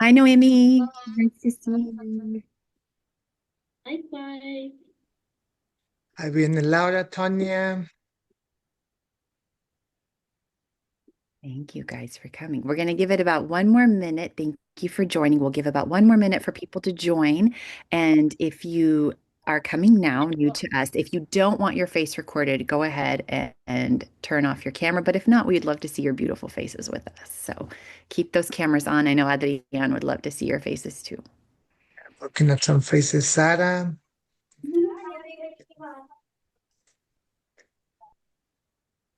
Hi, Noemi. Nice to see you. Likewise. Ahí viene Laura, Tonya. Thank you guys for coming. We're going to give it about one more minute. Thank you for joining. We'll give about one more minute for people to join. And if you are coming now, new to us, if you don't want your face recorded, go ahead and turn off your camera. But if not, we'd love to see your beautiful faces with us. So keep those cameras on. I know Adrienne would love to see your faces too. Looking at some faces. Sara.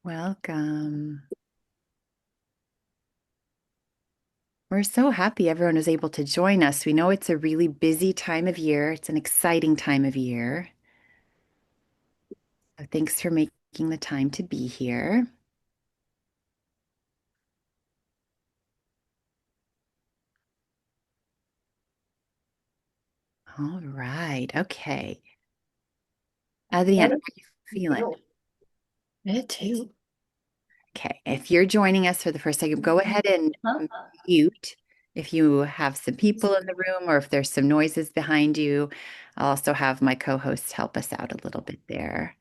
Welcome. We're so happy everyone was able to join us. We know it's a really busy time of year. It's an exciting time of year. So thanks for making the time to be here. All right. Okay. Adrienne, how are you feeling? Me too. Okay. If you're joining us for the first time, go ahead and mute if you have some people in the room or if there's some noises behind you. I'll also have my co-hosts help us out a little bit there.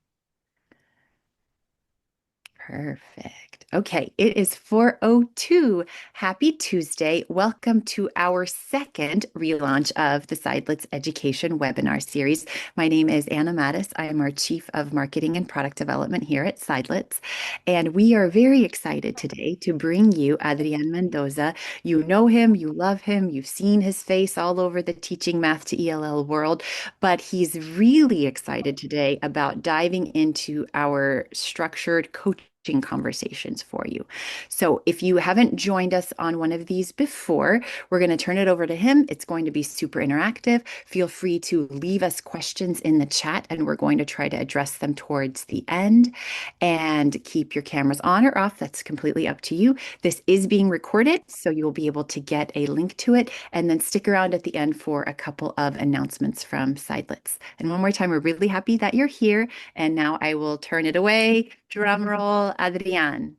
Perfect. Okay, it is 4:02. Happy Tuesday. Welcome to our second relaunch of the Sidelets Education webinar series. My name is Anna Mattis. I am our Chief of Marketing and Product Development here at Sidelets. And we are very excited today to bring you Adrian Mendoza. You know him, you love him, you've seen his face all over the Teaching Math to ELL world, but he's really excited today about diving into our structured coaching conversations for you. So if you haven't joined us on one of these before, we're going to turn it over to him. It's going to be super interactive. Feel free to leave us questions in the chat, and we're going to try to address them towards the end. And keep your cameras on or off. That's completely up to you. This is being recorded, so you'll be able to get a link to it. And then stick around at the end for a couple of announcements from Sidelets. And one more time, we're really happy that you're here. And now I will turn it away. Drum roll, Adrian.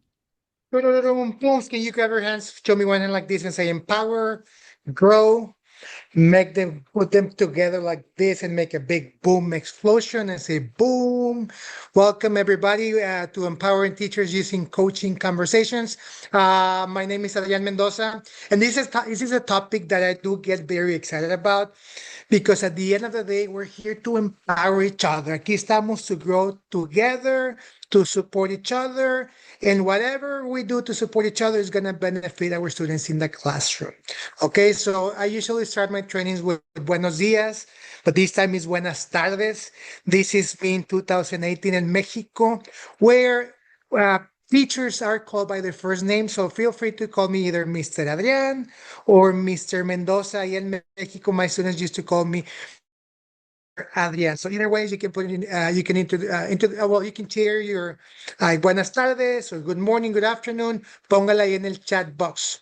Can you grab your hands? Show me one hand like this and say empower, grow, make them, put them together like this and make a big boom explosion and say boom. Welcome everybody to Empowering Teachers Using Coaching Conversations. My name is Adrian Mendoza, and this is a topic that I do get very excited about because at the end of the day, we're here to empower each other. Aquí estamos to grow together, to support each other, and whatever we do to support each other is going to benefit our students in the classroom. Okay, so I usually start my trainings with buenos dias, but this time is buenas tardes. This is me in 2018 in Mexico, where teachers are called by their first name. So feel free to call me either Mr. Adrian or Mr. Mendoza. Ahí en Mexico, my students used to call me Adrian. So either ways, you can put it in, you can well, you can share your buenas tardes or good morning, good afternoon. Póngala ahí en el chat box.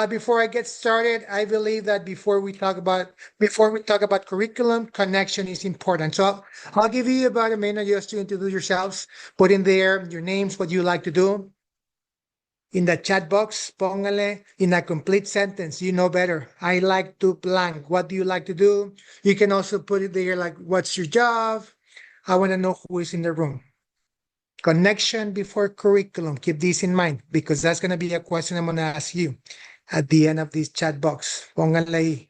Before I get started, I believe that before we talk about curriculum, connection is important. So I'll give you about a minute just to introduce yourselves. Put in there your names, what you like to do. In the chat box, póngale in a complete sentence. You know better. I like to blank. What do you like to do? You can also put it there like, what's your job? I want to know who is in the room. Connection before curriculum. Keep this in mind because that's going to be a question I'm going to ask you at the end of this chat box. Póngale ahí.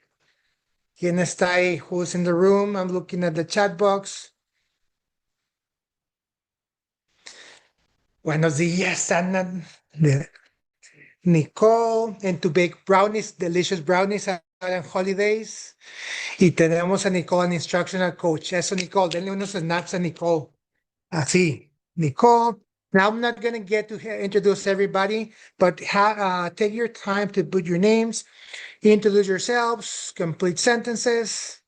¿Quién está ahí? Who's in the room? I'm looking at the chat box. Buenos días, Ana. Nicole, and to bake brownies, delicious brownies on holidays. Y tenemos a Nicole, an instructional coach. Eso, Nicole, denle unos snaps a Nicole. Así, Nicole. Now, I'm not going to get to introduce everybody, but take your time to put your names, introduce yourselves, complete sentences,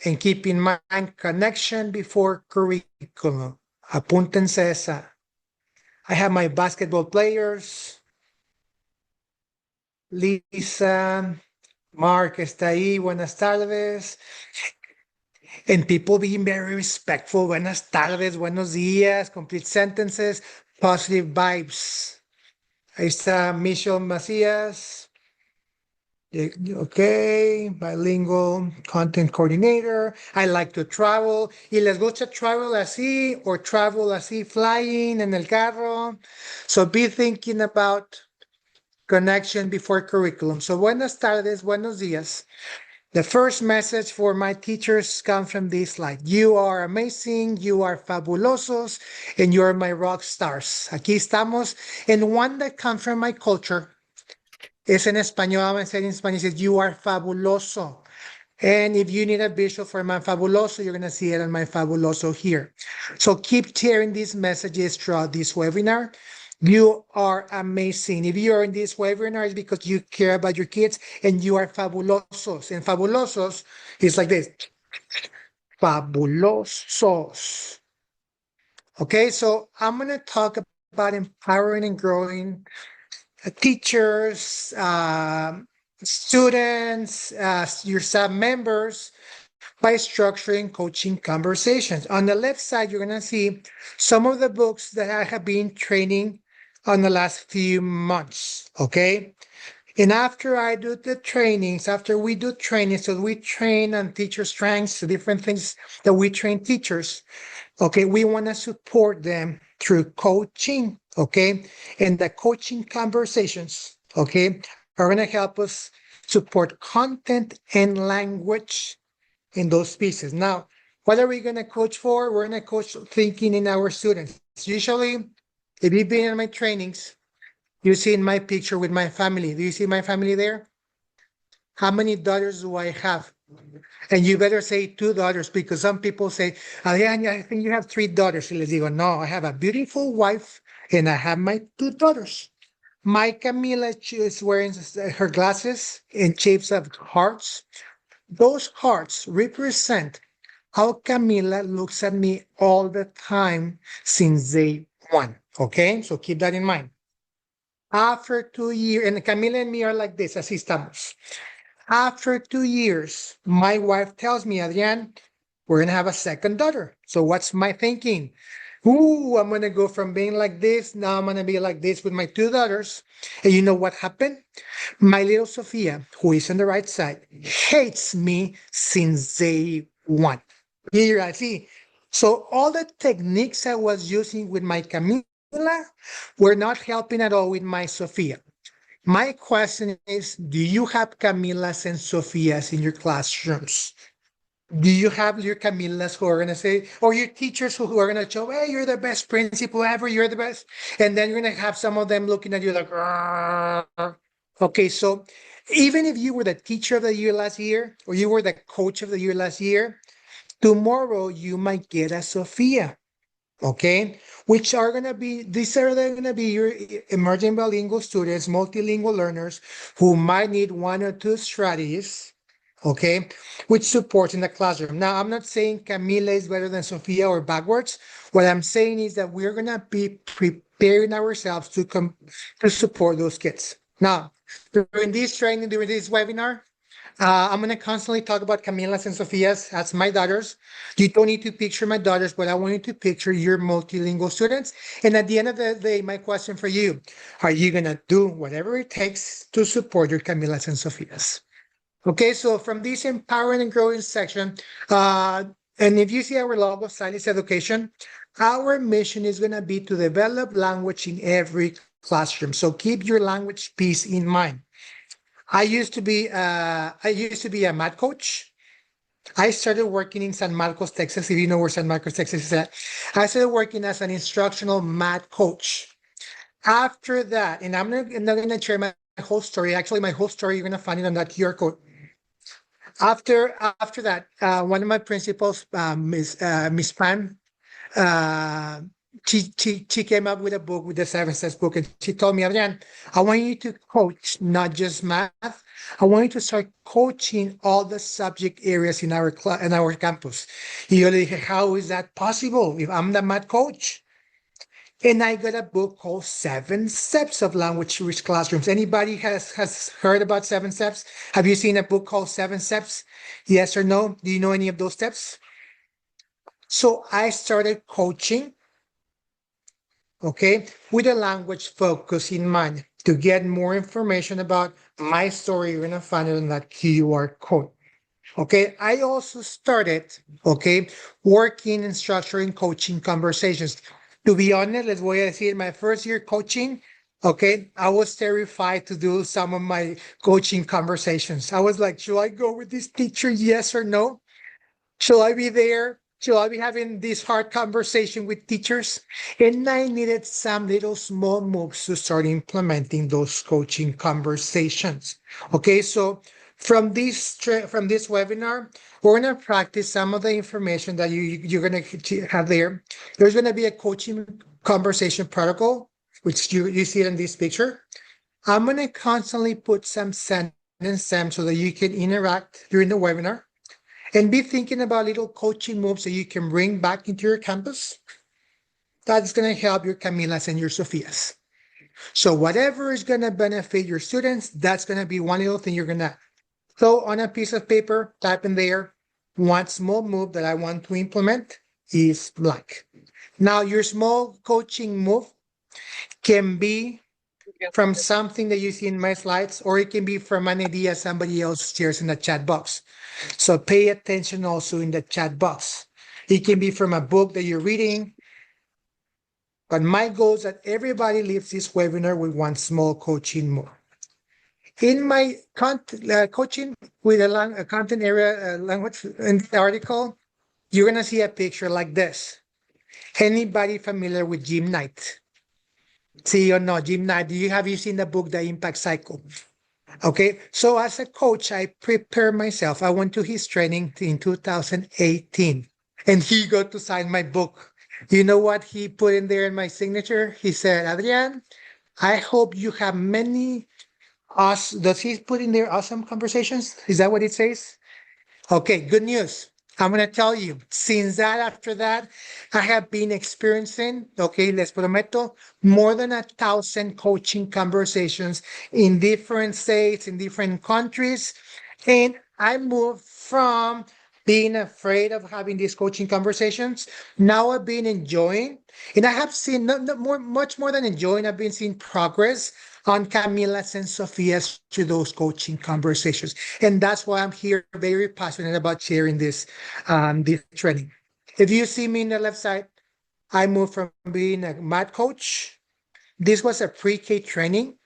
and keep in mind connection before curriculum. Apúntense esa. I have my basketball players. Lisa, Mark está ahí, buenas tardes. And people being very respectful, buenas tardes, buenos días, complete sentences, positive vibes. Ahí está Michelle Macías. Okay, bilingual content coordinator. I like to travel. Y les gusta travel así or travel así, flying en el carro. So be thinking about connection before curriculum. So buenas tardes, buenos días. The first message for my teachers comes from this slide. You are amazing, you are fabulosos, and you are my rock stars. Aquí estamos. And one that comes from my culture is in español. I'm going to say it in Spanish. Is you are fabuloso. And if you need a visual for my fabuloso, you're going to see it on my fabuloso here. So keep sharing these messages throughout this webinar. You are amazing. If you are in this webinar, it's because you care about your kids and you are fabulosos. And fabulosos is like this. Fabulosos. Okay, so I'm going to talk about empowering and growing teachers, students, your staff members by structuring coaching conversations. On the left side, you're going to see some of the books that I have been training on the last few months. Okay. And after I do the trainings, after we do trainings, so we train on teacher strengths, the different things that we train teachers. Okay. We want to support them through coaching. Okay. And the coaching conversations, okay, are going to help us support content and language in those pieces. Now, what are we going to coach for? We're going to coach thinking in our students. Usually, if you've been in my trainings, you see in my picture with my family. Do you see my family there? How many daughters do I have? And you better say 2 daughters because some people say, Adrián, I think you have 3 daughters. Y les digo, no, I have a beautiful wife and I have my 2 daughters. My Camila, she is wearing her glasses in shapes of hearts. Those hearts represent how Camila looks at me all the time since day one. Okay, so keep that in mind. After 2 years, and Camila and me are like this, así estamos. After 2 years, my wife tells me, Adrián, we're going to have a second daughter. So what's my thinking? Ooh, I'm going to go from being like this. Now I'm going to be like this with my 2 daughters. And you know what happened? My little Sophia, who is on the right side, hates me since day one. Here I see. So all the techniques I was using with my Camila were not helping at all with my Sophia. My question is, do you have Camilas and Sophias in your classrooms? Do you have your Camilas who are going to say, or your teachers who are going to show, hey, you're the best principal ever, you're the best. And then you're going to have some of them looking at you like, "Argh." Okay, so even if you were the teacher of the year last year, or you were the coach of the year last year, tomorrow you might get a Sophia. Okay, which are going to be, these are going to be your emerging bilingual students, multilingual learners who might need 1 or 2 strategies, okay, which supports in the classroom. Now, I'm not saying Camila is better than Sophia or backwards. What I'm saying is that we're going to be preparing ourselves to support those kids. Now, during this training, during this webinar, I'm going to constantly talk about Camilas and Sophias as my daughters. You don't need to picture my daughters, but I want you to picture your multilingual students. And at the end of the day, my question for you, are you going to do whatever it takes to support your Camilas and Sophias? Okay, so from this empowering and growing section, and if you see our logo, Silence Education, our mission is going to be to develop language in every classroom. So keep your language piece in mind. I used to be a math coach. I started working in San Marcos, Texas. If you know where San Marcos, Texas is at, I started working as an instructional math coach. After that, and I'm not going to share my whole story. Actually, my whole story, you're going to find it on that QR code. After that, one of my principals, Miss Pan, she came up with a book, with the 7 Steps book, and she told me, Adrián, I want you to coach not just math. I want you to start coaching all the subject areas in our campus. Y yo le dije, how is that possible if I'm the math coach? And I got a book called 7 Steps of Language Rich Classrooms. Anybody has heard about 7 Steps? Have you seen a book called 7 Steps? Yes or no? Do you know any of those steps? So I started coaching, okay, with a language focus in mind. to get more information about my story, you're gonna find it on that QR code. Okay, I also started, okay, working and structuring coaching conversations. To be honest, les voy a decir, my first year coaching, okay, I was terrified to do some of my coaching conversations. I was like, should I go with this teacher, yes or no? Should I be there? Should I be having this hard conversation with teachers? And I needed some little small moves to start implementing those coaching conversations. Okay, so from this webinar, we're gonna practice some of the information that you're gonna have there. There's gonna be a coaching conversation protocol, which you see it in this picture. I'm gonna constantly put some sentences so that you can interact during the webinar. And be thinking about little coaching moves that you can bring back into your campus. That's going to help your Camilas and your Sophias. So whatever is going to benefit your students, that's going to be one little thing you're going to throw on a piece of paper, type in there, one small move that I want to implement is blank. Now your small coaching move can be from something that you see in my slides, or it can be from an idea somebody else shares in the chat box. So pay attention also in the chat box. It can be from a book that you're reading. But my goal is that everybody leaves this webinar with one small coaching move. In my coaching with a content area language in the article, you're going to see a picture like this. Anybody familiar with Jim Knight? See or no, Jim Knight, have you seen the book, The Impact Cycle? Okay, so as a coach, I prepare myself. I went to his training in 2018, and he got to sign my book. You know what he put in there in my signature? He said, Adrian, I hope you have many does he put in there awesome conversations? Is that what it says? Okay, good news. I'm going to tell you, since that, after that, I have been experiencing, okay, les prometo, more than 1,000 coaching conversations in different states, in different countries. And I moved from being afraid of having these coaching conversations. Now I've been enjoying, and I have seen much more than enjoying, I've been seeing progress on Camila's and Sophia's to those coaching conversations. And that's why I'm here, very passionate about sharing this training. If you see me in the left side, I moved from being a math coach. This was a pre-K training.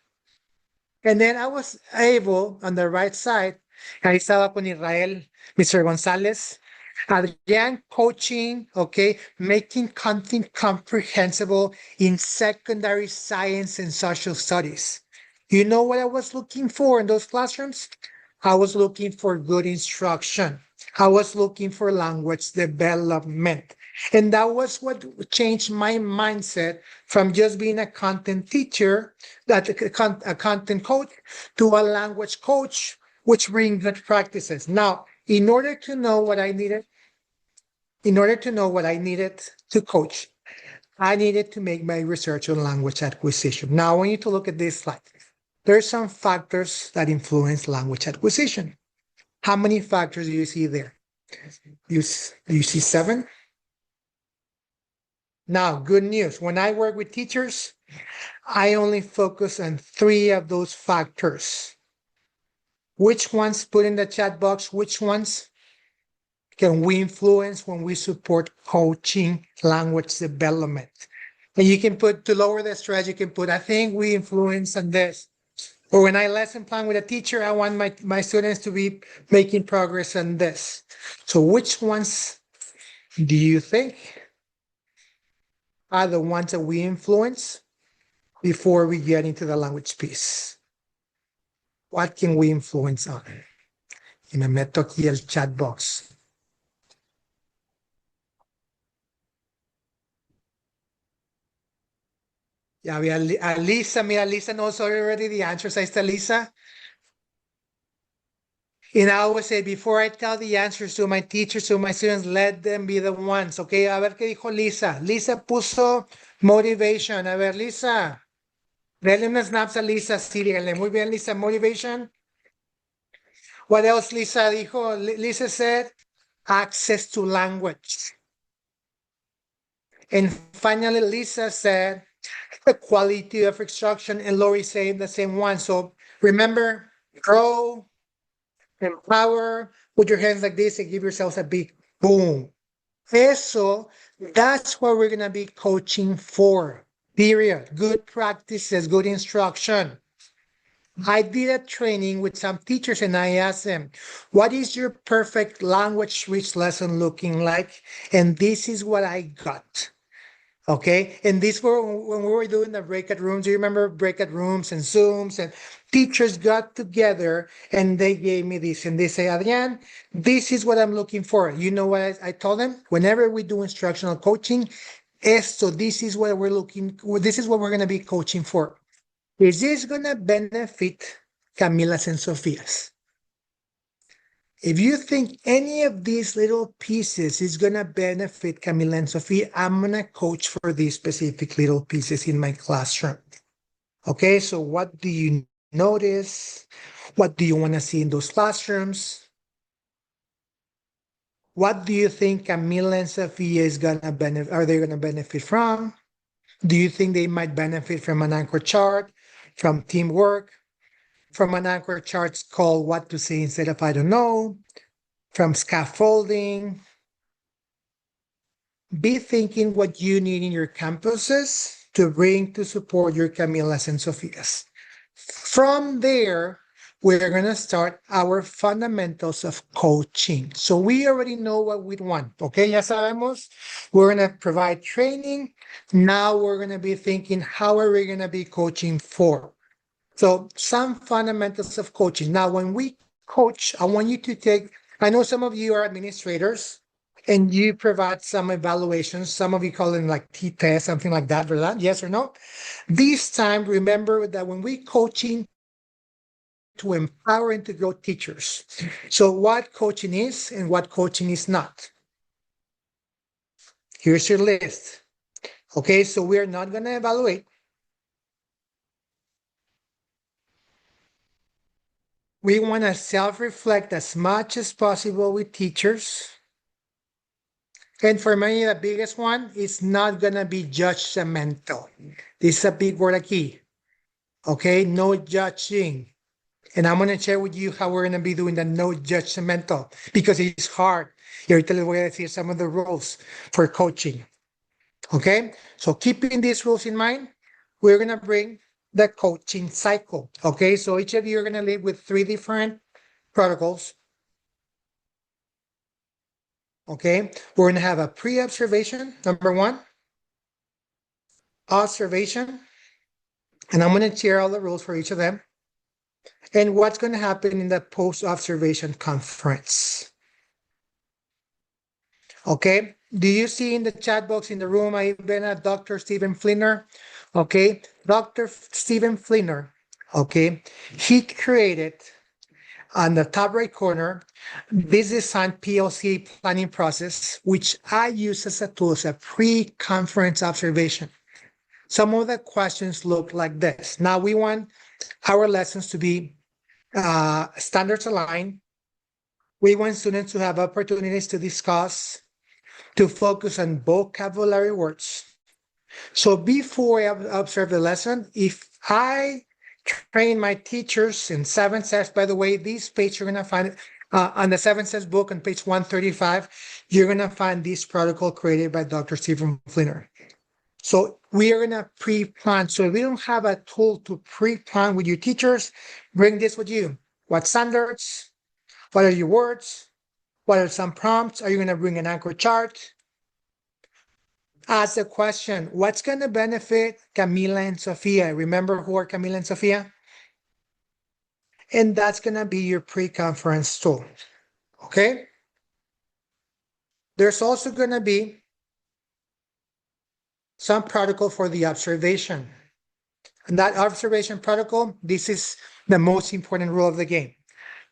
And then I was able, on the right side, ahí estaba con Israel, Mr. Gonzalez, Adrian coaching, okay, making content comprehensible in secondary science and social studies. You know what I was looking for in those classrooms? I was looking for good instruction. I was looking for language development. And that was what changed my mindset from just being a content teacher, a content coach, to a language coach, which bring good practices. Now, in order to know what I needed to coach, I needed to make my research on language acquisition. Now, I want you to look at this slide. There are some factors that influence language acquisition. How many factors do you see there? Do you see 7? Now, good news. When I work with teachers, I only focus on 3 of those factors. Which ones? Put in the chat box. Which ones can we influence when we support coaching language development? And you can put, to lower the stress, you can put, I think we influence on this. Or when I lesson plan with a teacher, I want my students to be making progress on this. So which ones do you think are the ones that we influence before we get into the language piece? What can we influence on? Y me meto aquí el chat box. Ya vi a Lisa, mira, Lisa knows already the answers. Ahí está Lisa. And I always say, before I tell the answers to my teachers, to my students, let them be the ones. Okay, a ver qué dijo Lisa. Lisa puso motivation. A ver, Lisa. Denle unas snaps a Lisa. Sí, díganle. Muy bien, Lisa. Motivation. What else Lisa dijo? Lisa said, access to language. And finally, Lisa said, the quality of instruction, and Lori saying the same one. So remember, grow, empower, put your hands like this and give yourselves a big boom. Eso, that's what we're gonna be coaching for. Period. Good practices, good instruction. I did a training with some teachers and I asked them, what is your perfect language switch lesson looking like? And this is what I got. Okay. And these were when we were doing the breakout rooms. Do you remember breakout rooms and Zooms? And teachers got together and they gave me this. And they say, Adrian, this is what I'm looking for. You know what I told them? Whenever we do instructional coaching, esto, this is what we're looking, this is what we're going to be coaching for. Is this going to benefit Camila's and Sophia's? If you think any of these little pieces is going to benefit Camila and Sophia, I'm going to coach for these specific little pieces in my classroom. Okay, so what do you notice? What do you want to see in those classrooms? What do you think Camila and Sophia is going to benefit? Are they going to benefit from? Do you think they might benefit from an anchor chart, from teamwork, from an anchor chart called what to say instead of I don't know, from scaffolding? Be thinking what you need in your campuses to bring to support your Camilas and Sophias. From there, we're going to start our fundamentals of coaching. So we already know what we want. Okay, ya sabemos. We're going to provide training. Now we're going to be thinking, how are we going to be coaching for? So some fundamentals of coaching. Now, when we coach, I want you to take, I know some of you are administrators and you provide some evaluations. Some of you call them like T-test, something like that, ¿verdad? Yes or no? This time, remember that when we coaching, to empower and to grow teachers. So what coaching is and what coaching is not. Here's your list. Okay, so we're not going to evaluate. We want to self-reflect as much as possible with teachers. And for me, the biggest one is not going to be judgmental. This is a big word aquí. Okay, no judging. And I'm going to share with you how we're going to be doing the no judgmental because it's hard. Y ahorita les voy a decir some of the rules for coaching. Okay, so keeping these rules in mind, we're going to bring the coaching cycle. Okay, so each of you are going to live with 3 different protocols. Okay, we're going to have a pre-observation, number 1, observation, and I'm going to share all the rules for each of them, and what's going to happen in the post-observation conference. Okay, do you see in the chat box in the room, I've been at Dr. Stephen Flinner? Okay, Dr. Stephen Flinner, okay, he created on the top right corner, this design PLC planning process, which I use as a tool, as a pre-conference observation. Some of the questions look like this. Now we want our lessons to be standards aligned. We want students to have opportunities to discuss, to focus on vocabulary words. So before I observe the lesson, if I train my teachers in 7 steps, by the way, this page you're going to find on the 7 steps book on page 135, you're going to find this protocol created by Dr. Stephen Flinner. So we are going to pre-plan. So if we don't have a tool to pre-plan with your teachers, bring this with you. What standards? What are your words? What are some prompts? Are you going to bring an anchor chart? Ask the question, what's going to benefit Camila and Sophia? Remember who are Camila and Sophia? And that's going to be your pre-conference tool. Okay? There's also going to be some protocol for the observation. And that observation protocol, this is the most important rule of the game.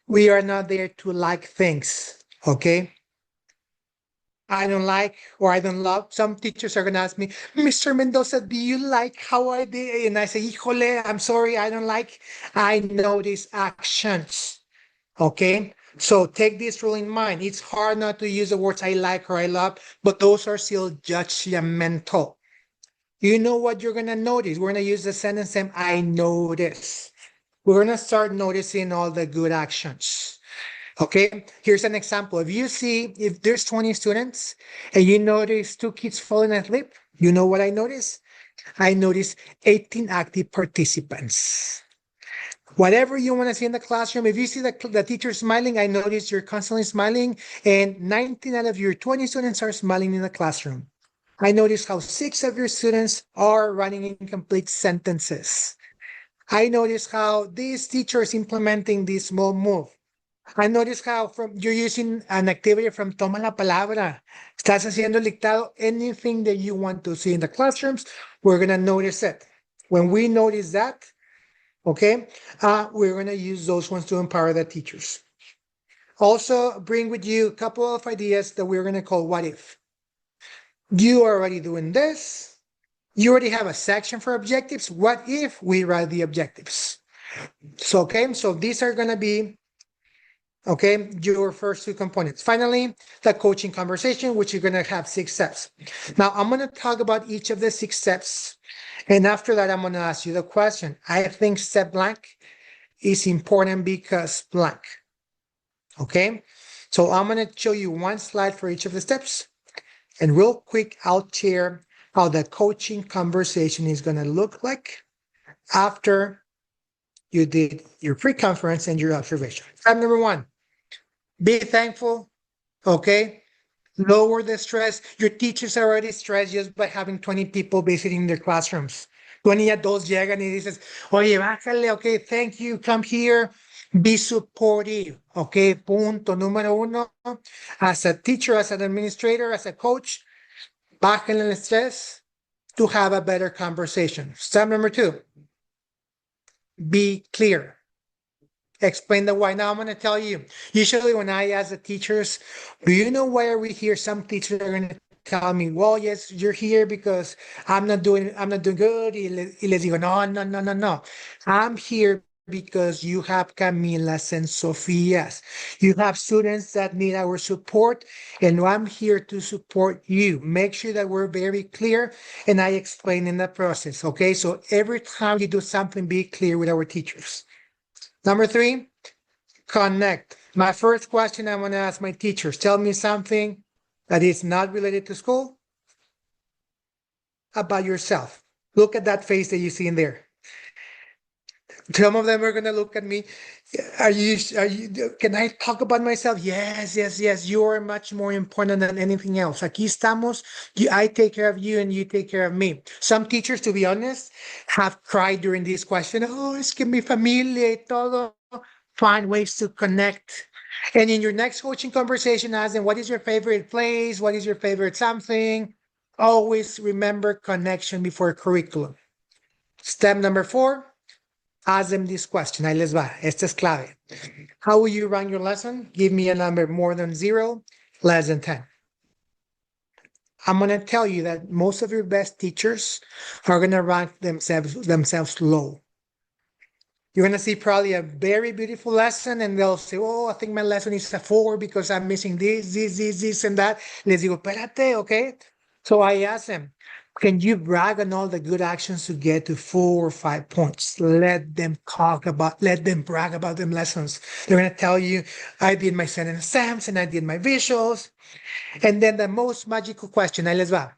We are not there to like things. Okay? I don't like or I don't love. Some teachers are going to ask me, Mr. Mendoza, do you like how I did? And I say, híjole, I'm sorry, I don't like. I notice actions. Okay? So take this rule in mind. It's hard not to use the words I like or I love, but those are still judgmental. You know what you're going to notice? We're going to use the sentence stem, I notice. We're going to start noticing all the good actions. Okay, here's an example. If there's 20 students and you notice 2 kids falling asleep, you know what I notice? I notice 18 active participants. Whatever you want to see in the classroom, if you see the teacher smiling, I notice you're constantly smiling, and 19 out of your 20 students are smiling in the classroom. I notice how 6 of your students are running incomplete sentences. I notice how this teacher is implementing this small move. I notice how you're using an activity from Toma la Palabra. Estás haciendo el dictado. Anything that you want to see in the classrooms, we're going to notice it. When we notice that, okay, we're going to use those ones to empower the teachers. Also, bring with you a couple of ideas that we're going to call what if. You are already doing this. You already have a section for objectives. What if we write the objectives? So, okay, so these are going to be, okay, your first 2 components. Finally, the coaching conversation, which you're going to have 6 steps. Now, I'm going to talk about each of the 6 steps. And after that, I'm going to ask you the question. I think step blank is important because blank. Okay, so I'm going to show you 1 slide for each of the steps. And real quick, I'll share how the coaching conversation is going to look like after you did your pre-conference and your observation. Step number 1, be thankful, okay? Lower the stress. Your teachers are already stressed just by having 20 people visiting their classrooms. 20 adults llegan y dices, oye, bájale, okay, thank you, come here. Be supportive, okay? Punto número 1. As a teacher, as an administrator, as a coach, bájale el stress to have a better conversation. Step number 2, be clear. Explain the why. Now I'm going to tell you, usually when I ask the teachers, do you know why are we here? Some teachers are going to tell me, well, yes, you're here because I'm not doing good. Y les digo, no. I'm here because you have Camilas and Sofias. You have students that need our support, and I'm here to support you. Make sure that we're very clear, and I explain in the process, okay? So every time you do something, be clear with our teachers. Number 3, connect. My first question I want to ask my teachers, tell me something that is not related to school about yourself. Look at that face that you see in there. Some of them are going to look at me. Can I talk about myself? Yes. You are much more important than anything else. Aquí estamos. I take care of you and you take care of me. Some teachers, to be honest, have cried during this question. Oh, es que mi familia y todo. Find ways to connect. And in your next coaching conversation, ask them, what is your favorite place? What is your favorite something? Always remember connection before curriculum. Step number 4. Ask them this question. Ahí les va. Esta es clave. How will you run your lesson? Give me a number more than 0, less than 10. I'm going to tell you that most of your best teachers are going to rank themselves low. You're going to see probably a very beautiful lesson and they'll say, oh, I think my lesson is a 4 because I'm missing this, and that. Les digo, espérate, okay? So I ask them, can you brag on all the good actions to get to 4 or 5 points? Let them brag about them lessons. They're going to tell you, I did my sentence stamps and I did my visuals. And then the most magical question, ahí les va.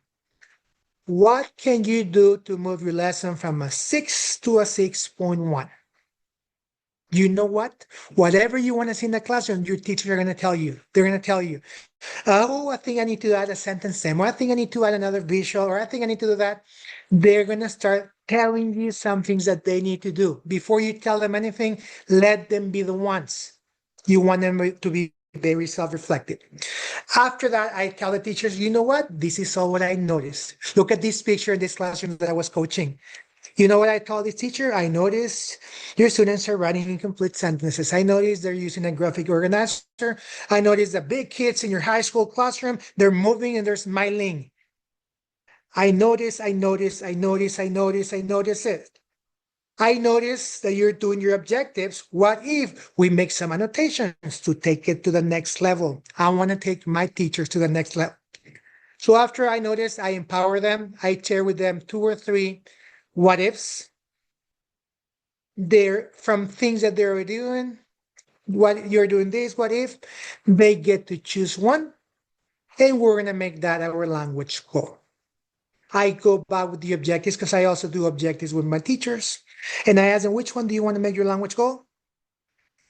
What can you do to move your lesson from a 6 to a 6.1? You know what? Whatever you want to see in the classroom, your teachers are going to tell you. They're going to tell you, oh, I think I need to add a sentence stem, or I think I need to add another visual, or I think I need to do that. They're going to start telling you some things that they need to do. Before you tell them anything, let them be the ones. You want them to be very self-reflective. After that, I tell the teachers, you know what? This is all what I noticed. Look at this picture in this classroom that I was coaching. You know what I told this teacher? I noticed your students are writing incomplete sentences. I noticed they're using a graphic organizer. I noticed the big kids in your high school classroom, they're moving and they're smiling. I noticed it. I noticed that you're doing your objectives. What if we make some annotations to take it to the next level? I want to take my teachers to the next level. So after I notice, I empower them. I share with them 2 or 3 what ifs. They're from things that they're doing. What you're doing this, what if they get to choose one, and we're gonna make that our language goal. I go back with the objectives because I also do objectives with my teachers, and I ask them, which one do you want to make your language goal?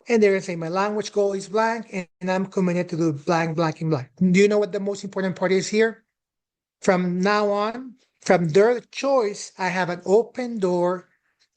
And they're gonna say, my language goal is blank, and I'm committed to do blank, blank, and blank. Do you know what the most important part is here? From now on, from their choice, I have an open door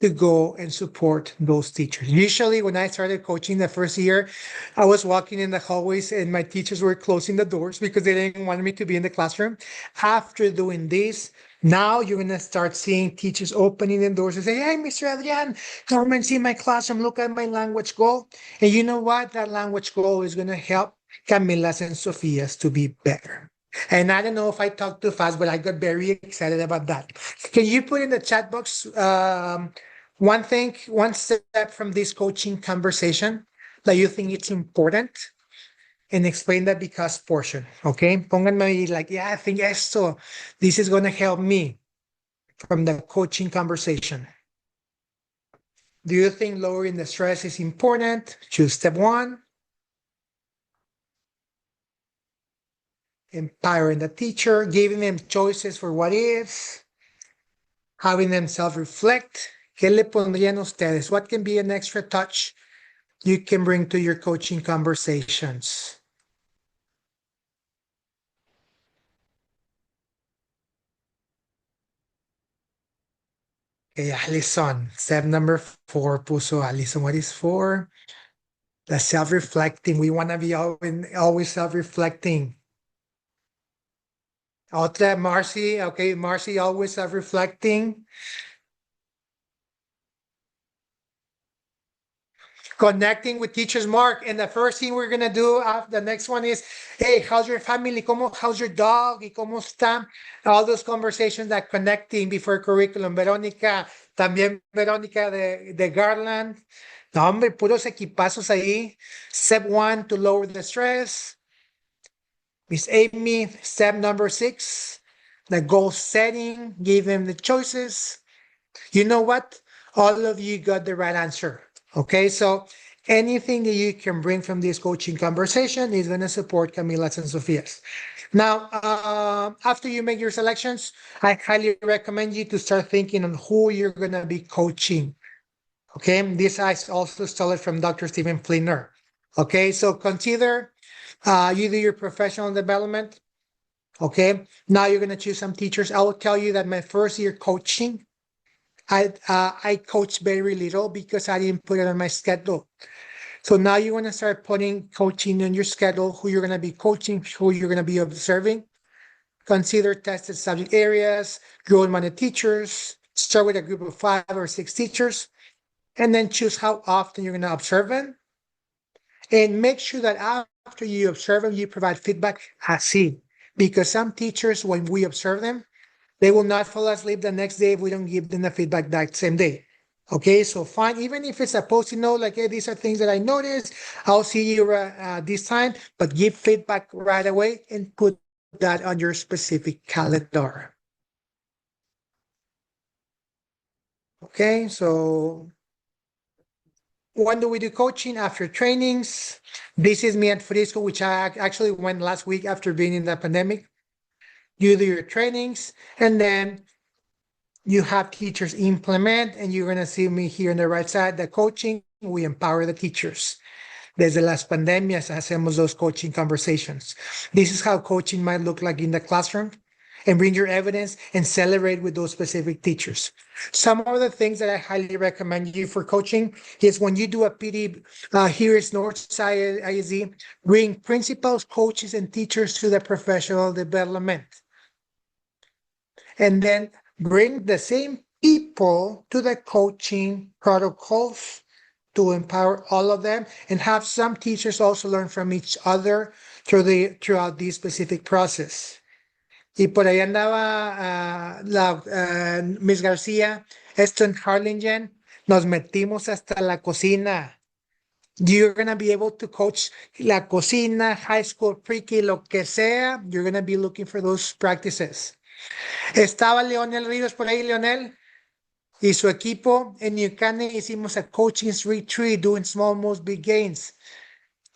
to go and support those teachers. Usually, when I started coaching the first year, I was walking in the hallways and my teachers were closing the doors because they didn't want me to be in the classroom. After doing this, now you're going to start seeing teachers opening the doors and say, hey, Mr. Adrian, come and see my classroom. Look at my language goal. And you know what? That language goal is going to help Camila's and Sophia's to be better. And I don't know if I talked too fast, but I got very excited about that. Can you put in the chat box one step from this coaching conversation that you think it's important? And explain that because portion, okay? Pónganme like, yeah, I think this is going to help me from the coaching conversation. Do you think lowering the stress is important? Choose step 1. Empowering the teacher, giving them choices for what ifs, having them self-reflect. ¿Qué le pondrían ustedes? What can be an extra touch you can bring to your coaching conversations? Okay, Alison, step number 4 puso Alison. What is 4? The self-reflecting. We want to be always self-reflecting. Otra, Marcy. Okay, Marcy, always self-reflecting. Connecting with teachers, Mark. And the first thing we're gonna do the next one is, hey, how's your family? How's your dog? ¿Y cómo está? All those conversations that connecting before curriculum. Verónica, también Verónica de Garland. No, hombre, puros equipazos ahí. Step 1 to lower the stress. Miss Amy, step number 6, the goal setting, give them the choices. You know what? All of you got the right answer. Okay, so anything that you can bring from this coaching conversation is going to support Camila's and Sophia's. Now, after you make your selections, I highly recommend you to start thinking on who you're going to be coaching. Okay, this I also stole it from Dr. Stephen Flinner. Okay, so consider you do your professional development. Okay, now you're going to choose some teachers. I will tell you that my first year coaching, I coached very little because I didn't put it on my schedule. So now you want to start putting coaching on your schedule, who you're going to be coaching, who you're going to be observing. Consider tested subject areas, growth-minded teachers, start with a group of 5 or 6 teachers, and then choose how often you're going to observe them. And make sure that after you observe them, you provide feedback as seen. Because some teachers, when we observe them, they will not fall asleep the next day if we don't give them the feedback that same day. Okay, so fine, even if it's a post-it note, like, hey, these are things that I noticed, I'll see you this time, but give feedback right away and put that on your specific calendar. Okay, so when do we do coaching? After trainings. This is me at Frisco, which I actually went last week after being in the pandemic. You do your trainings, and then you have teachers implement, and you're going to see me here on the right side, the coaching. We empower the teachers. Desde las pandemias hacemos those coaching conversations. This is how coaching might look like in the classroom, and bring your evidence and celebrate with those specific teachers. Some of the things that I highly recommend you for coaching is when you do a PD, here is Northside ISD, bring principals, coaches, and teachers to the professional development. And then bring the same people to the coaching protocols to empower all of them, and have some teachers also learn from each other throughout this specific process. Y por ahí andaba Miss García, esto en Harlingen, nos metimos hasta la cocina. You're going to be able to coach la cocina, high school, pre-K, lo que sea. You're going to be looking for those practices. Estaba Leonel Ríos por ahí, Leonel, y su equipo. En Ucane hicimos a coaching retreat, doing small moves, big gains.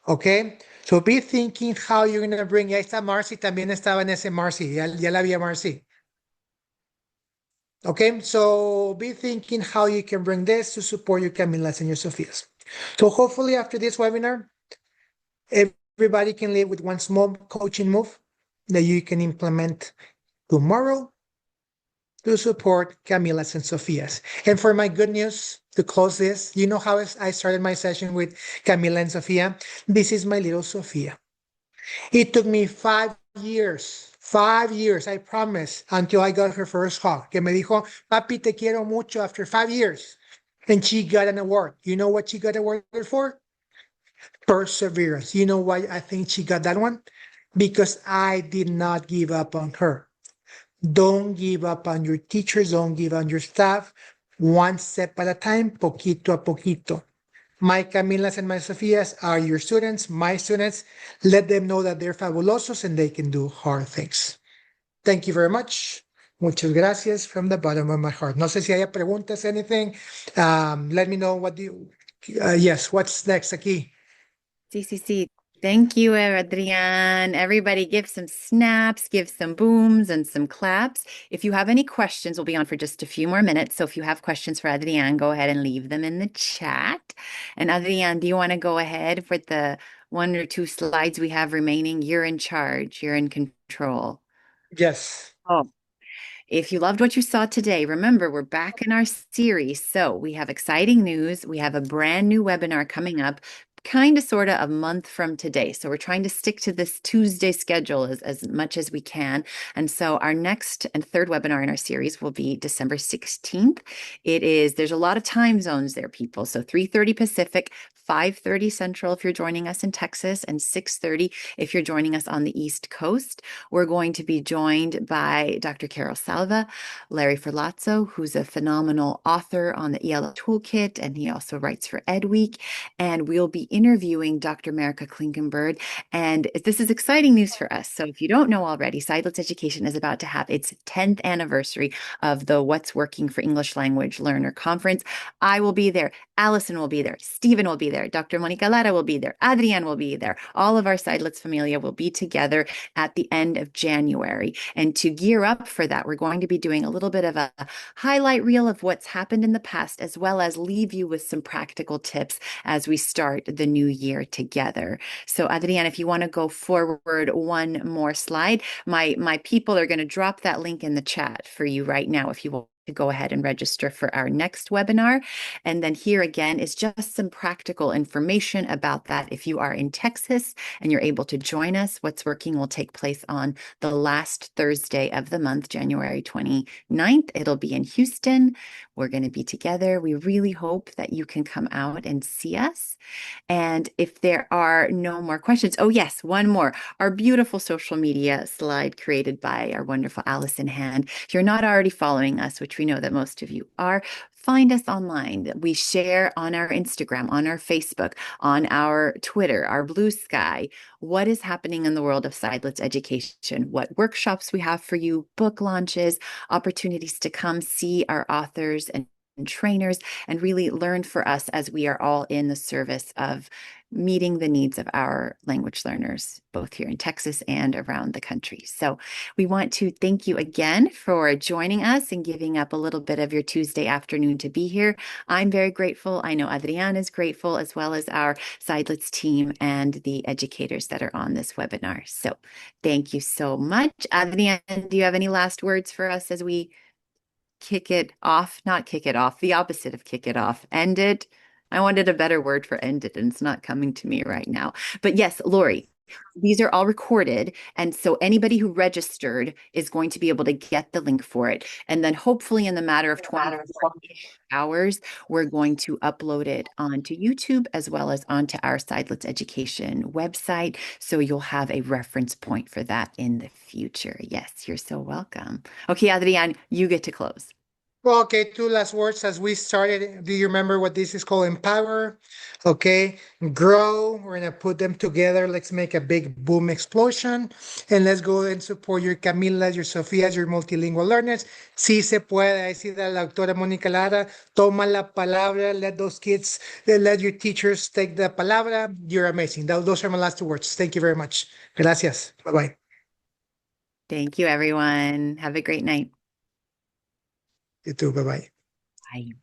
Okay, so be thinking how you're going to bring. Ahí está Marcy, también estaba en ese Marcy, ya la vi a Marcy. Okay, so be thinking how you can bring this to support your Camilas and your Sophias. So hopefully after this webinar, everybody can live with one small coaching move that you can implement tomorrow to support Camilas and Sophias. And for my good news, to close this, you know how I started my session with Camila and Sophia? This is my little Sophia. It took me 5 years, I promise, until I got her first hug. Que me dijo, papi, te quiero mucho after 5 years. And she got an award. You know what she got awarded for? Perseverance. You know why I think she got that one? Because I did not give up on her. Don't give up on your teachers. Don't give up on your staff. One step at a time, poquito a poquito. My Camilas and my Sofias are your students, my students. Let them know that they're fabulosos and they can do hard things. Thank you very much. Muchas gracias from the bottom of my heart. No sé si haya preguntas, anything. Let me know what do you, yes, what's next aquí? Sí. Thank you, Adrian. Everybody give some snaps, give some booms and some claps. If you have any questions, we'll be on for just a few more minutes. So if you have questions for Adrian, go ahead and leave them in the chat. And Adrian, do you want to go ahead with the 1 or 2 slides we have remaining? You're in charge. You're in control. Yes. Oh, if you loved what you saw today, remember we're back in our series. So we have exciting news. We have a brand new webinar coming up, kind of sort of a month from today. So we're trying to stick to this Tuesday schedule as much as we can. And so our next and third webinar in our series will be December 16th. There's a lot of time zones there, people. So 3:30 Pacific, 5:30 Central if you're joining us in Texas, and 6:30 if you're joining us on the East Coast. We're going to be joined by Dr. Carol Salva, Larry Ferlazzo, who's a phenomenal author on the ELL Toolkit, and he also writes for EdWeek. And we'll be interviewing Dr. Marika Klinkenberg. And this is exciting news for us. So if you don't know already, Seidlitz Education is about to have its 10th anniversary of the What's Working for English Language Learner Conference. I will be there. Allison will be there. Stephen will be there. Dr. Monica Lara will be there. Adrian will be there. All of our Seidlitz Familia will be together at the end of January. And to gear up for that, we're going to be doing a little bit of a highlight reel of what's happened in the past, as well as leave you with some practical tips as we start the new year together. So Adriana, if you want to go forward one more slide, my people are going to drop that link in the chat for you right now if you want to go ahead and register for our next webinar. And then here again is just some practical information about that. If you are in Texas and you're able to join us, What's Working will take place on the last Thursday of the month, January 29th. It'll be in Houston. We're going to be together. We really hope that you can come out and see us. And if there are no more questions, oh yes, one more. Our beautiful social media slide created by our wonderful Allison Hand. If you're not already following us, which we know that most of you are, find us online. We share on our Instagram, on our Facebook, on our Twitter, our Blue Sky, what is happening in the world of Seidlitz education, what workshops we have for you, book launches, opportunities to come see our authors and trainers and really learn for us as we are all in the service of meeting the needs of our language learners, both here in Texas and around the country. So we want to thank you again for joining us and giving up a little bit of your Tuesday afternoon to be here. I'm very grateful. I know Adriana is grateful, as well as our Seidlitz team and the educators that are on this webinar. So thank you so much. Adriana, do you have any last words for us as we kick it off? Not kick it off, the opposite of kick it off. End it. I wanted a better word for end it, and it's not coming to me right now. But yes, Lori, these are all recorded. And so anybody who registered is going to be able to get the link for it. And then hopefully in the matter of 24 hours, we're going to upload it onto YouTube as well as onto our Seidlitz Education website. So you'll have a reference point for that in the future. Yes, you're so welcome. Okay, Adrian, you get to close. Well, okay, two last words as we started. Do you remember what this is called? Empower. Okay, grow. We're gonna put them together. Let's make a big boom explosion. And let's go and support your Camila, your Sofías, your multilingual learners. Sí se puede. I see that la doctora Mónica Lara, toma la palabra. Let those kids, let your teachers take the palabra. You're amazing. Those are my last two words. Thank you very much. Gracias. Bye-bye. Thank you, everyone. Have a great night. You too. Bye-bye. Bye.